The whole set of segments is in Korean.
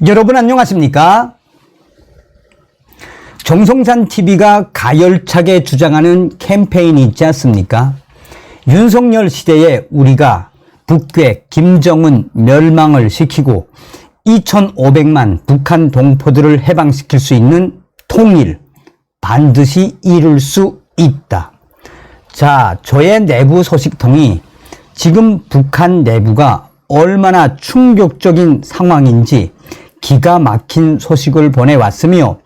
여러분 안녕하십니까? 정성산TV가 가열차게 주장하는 캠페인이 있지 않습니까? 윤석열 시대에 우리가 북괴 김정은 멸망을 시키고 2,500만 북한 동포들을 해방시킬 수 있는 통일 반드시 이룰 수 있다. 자, 저의 내부 소식통이 지금 북한 내부가 얼마나 충격적인 상황인지 기가 막힌 소식을 보내왔으며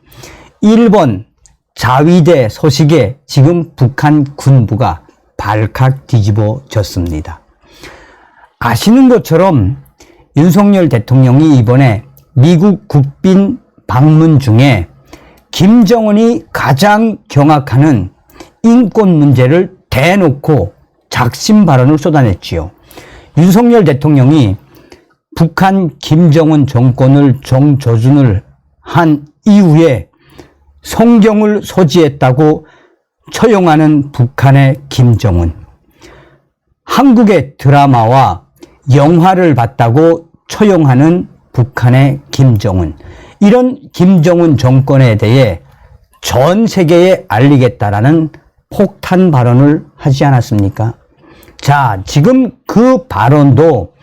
일본 자위대 소식에 지금 북한 군부가 발칵 뒤집어졌습니다. 아시는 것처럼 윤석열 대통령이 이번에 미국 국빈 방문 중에 김정은이 가장 경악하는 인권 문제를 대놓고 작심 발언을 쏟아냈지요. 윤석열 대통령이 북한 김정은 정권을 정조준을 한 이후에 성경을 소지했다고 처용하는 북한의 김정은, 한국의 드라마와 영화를 봤다고 처용하는 북한의 김정은, 이런 김정은 정권에 대해 전 세계에 알리겠다라는 폭탄 발언을 하지 않았습니까? 자, 지금 그 발언도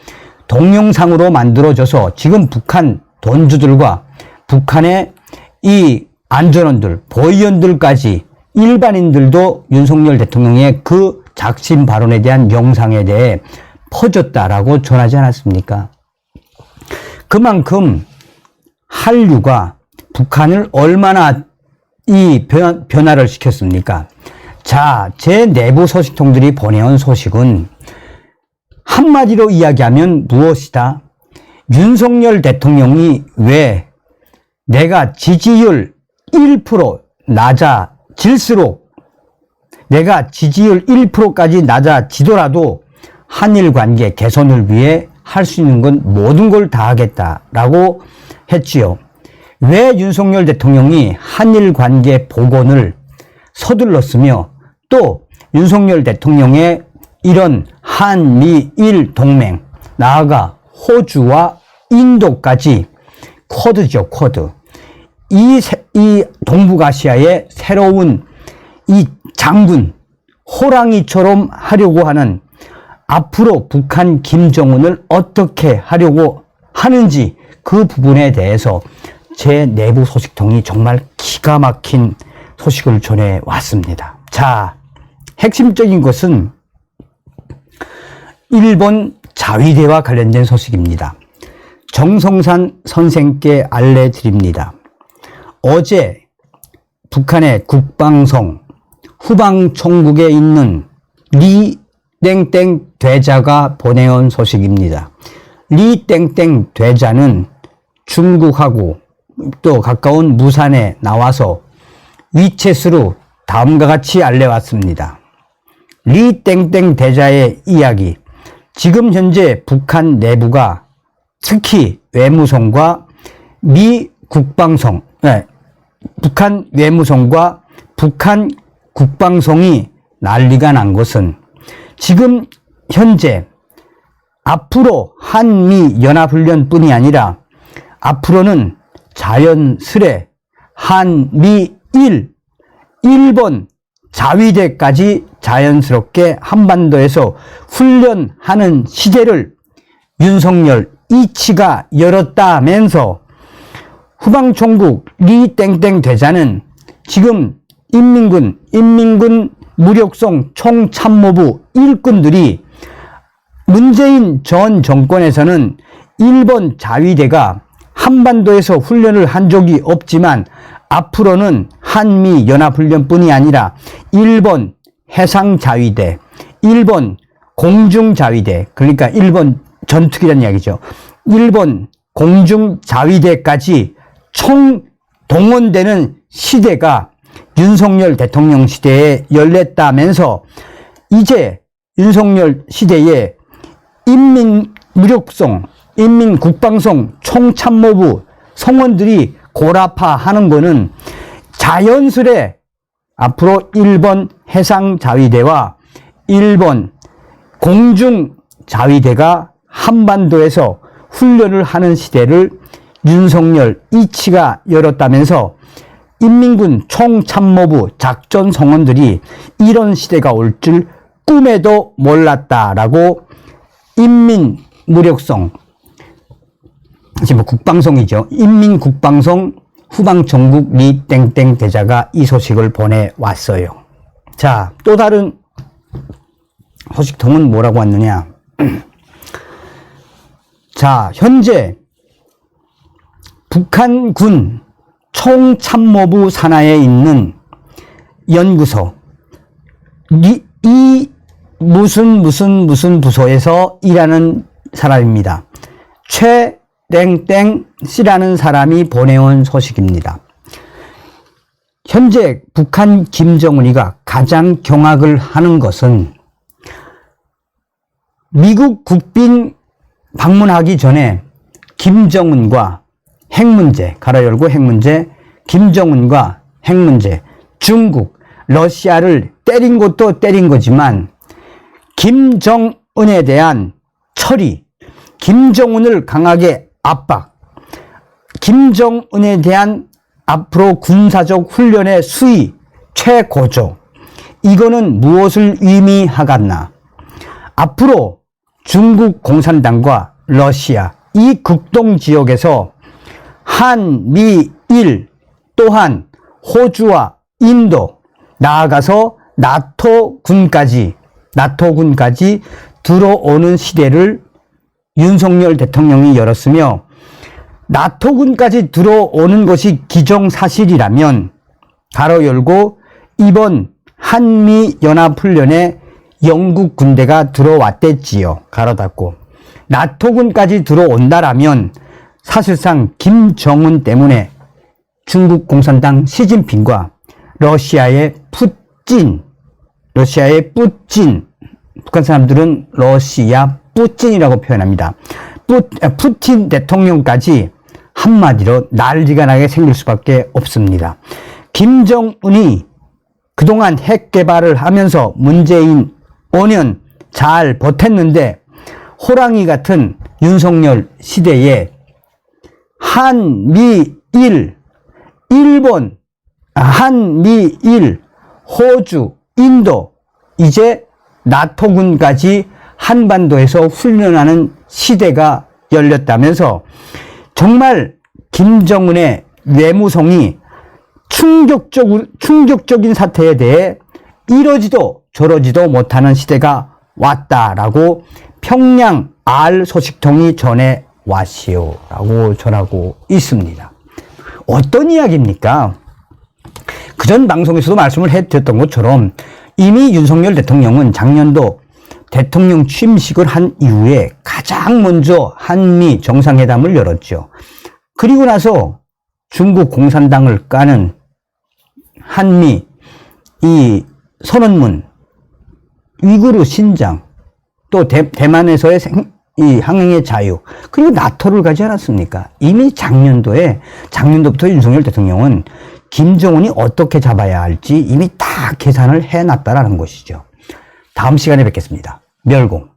동영상으로 만들어져서 지금 북한 돈주들과 북한의 이 안전원들, 보위원들까지 일반인들도 윤석열 대통령의 그 작심 발언에 대한 영상에 대해 퍼졌다라고 전하지 않았습니까? 그만큼 한류가 북한을 얼마나 이 변화를 시켰습니까? 자, 제 내부 소식통들이 보내온 소식은 한마디로 이야기하면 무엇이다? 윤석열 대통령이 왜 내가 지지율 1% 낮아질수록, 내가 지지율 1%까지 낮아지더라도 한일 관계 개선을 위해 할 수 있는 건 모든 걸 다 하겠다라고 했지요. 왜 윤석열 대통령이 한일 관계 복원을 서둘렀으며 또 윤석열 대통령의 이런 한미일 동맹, 나아가 호주와 인도까지 쿼드죠, 쿼드. 이 동북아시아의 새로운 이 장군, 호랑이처럼 하려고 하는, 앞으로 북한 김정은을 어떻게 하려고 하는지 그 부분에 대해서 제 내부 소식통이 정말 기가 막힌 소식을 전해왔습니다. 자, 핵심적인 것은 일본 자위대와 관련된 소식입니다. 정성산 선생께 알려드립니다. 어제 북한의 국방성 후방총국에 있는 리 땡땡 대자가 보내온 소식입니다. 리 땡땡 대자는 중국하고 또 가까운 무산에 나와서 위챗으로 다음과 같이 알려왔습니다. 리 땡땡 대자의 이야기. 지금 현재 북한 내부가 특히 외무성과 미 국방성, 북한 외무성과 북한 국방성이 난리가 난 것은 지금 현재 앞으로 한미 연합훈련뿐이 아니라 앞으로는 자연스레 한미일, 일본 자위대까지 자연스럽게 한반도에서 훈련하는 시대를 윤석열 이치가 열었다면서 후방총국 리 땡땡 대자는 지금 인민군 무력성 총참모부 일꾼들이 문재인 전 정권에서는 일본 자위대가 한반도에서 훈련을 한 적이 없지만 앞으로는 한미 연합훈련뿐이 아니라 일본 해상자위대, 일본 공중자위대, 그러니까 일본 전투기란 이야기죠. 일본 공중자위대까지 총 동원되는 시대가 윤석열 대통령 시대에 열렸다면서 이제 윤석열 시대에 인민무력성, 인민국방성 총참모부 성원들이 고라파하는 거는 자연스레 앞으로 일본 해상자위대와 일본 공중자위대가 한반도에서 훈련을 하는 시대를 윤석열 이치가 열었다면서 인민군 총참모부 작전 성원들이 이런 시대가 올 줄 꿈에도 몰랐다라고 인민무력성, 지금 국방성이죠. 인민국방성 후방정국 리 땡땡 대자가 이 소식을 보내왔어요. 자, 또 다른 소식통은 뭐라고 왔느냐. 자, 현재 북한군 총참모부 산하에 있는 연구소, 이 무슨 부서에서 일하는 사람입니다. 최땡땡 씨라는 사람이 보내온 소식입니다. 현재 북한 김정은이가 가장 경악을 하는 것은 미국 국빈 방문하기 전에 김정은과 핵문제, 가로 열고 핵문제, 김정은과 핵문제, 중국, 러시아를 때린 것도 때린 거지만 김정은에 대한 처리, 김정은을 강하게 압박, 김정은에 대한 앞으로 군사적 훈련의 수위 최고조, 이거는 무엇을 의미하겠나? 앞으로 중국 공산당과 러시아, 이 극동 지역에서 한미일 또한 호주와 인도, 나아가서 나토군까지 들어오는 시대를 윤석열 대통령이 열었으며, 나토군까지 들어오는 것이 기정사실이라면 가로 열고 이번 한미연합훈련에 영국 군대가 들어왔댔지요. 가로 닫고. 나토군까지 들어온다라면 사실상 김정은 때문에 중국 공산당 시진핑과 러시아의 푸틴, 북한 사람들은 러시아 뿌찐이라고 표현합니다. 푸틴 대통령까지 한마디로 난리가 나게 생길 수밖에 없습니다. 김정은이 그동안 핵 개발을 하면서 문재인 5년 잘 버텼는데, 호랑이 같은 윤석열 시대에 한미일, 호주, 인도, 이제 나토군까지 한반도에서 훈련하는 시대가 열렸다면서 정말 김정은의 외무성이 충격적인 사태에 대해 이러지도 저러지도 못하는 시대가 왔다라고 평양 R 소식통이 전해왔시오 라고 전하고 있습니다. 어떤 이야기입니까? 그전 방송에서도 말씀을 해드렸던 것처럼 이미 윤석열 대통령은 작년도 대통령 취임식을 한 이후에 가장 먼저 한미 정상회담을 열었죠. 그리고 나서 중국 공산당을 까는 한미 이 선언문, 위구르 신장, 또 대만에서의 이 항행의 자유, 그리고 나토를 가지 않았습니까? 이미 작년도부터 윤석열 대통령은 김정은이 어떻게 잡아야 할지 이미 다 계산을 해놨다라는 것이죠. 다음 시간에 뵙겠습니다. 멸공.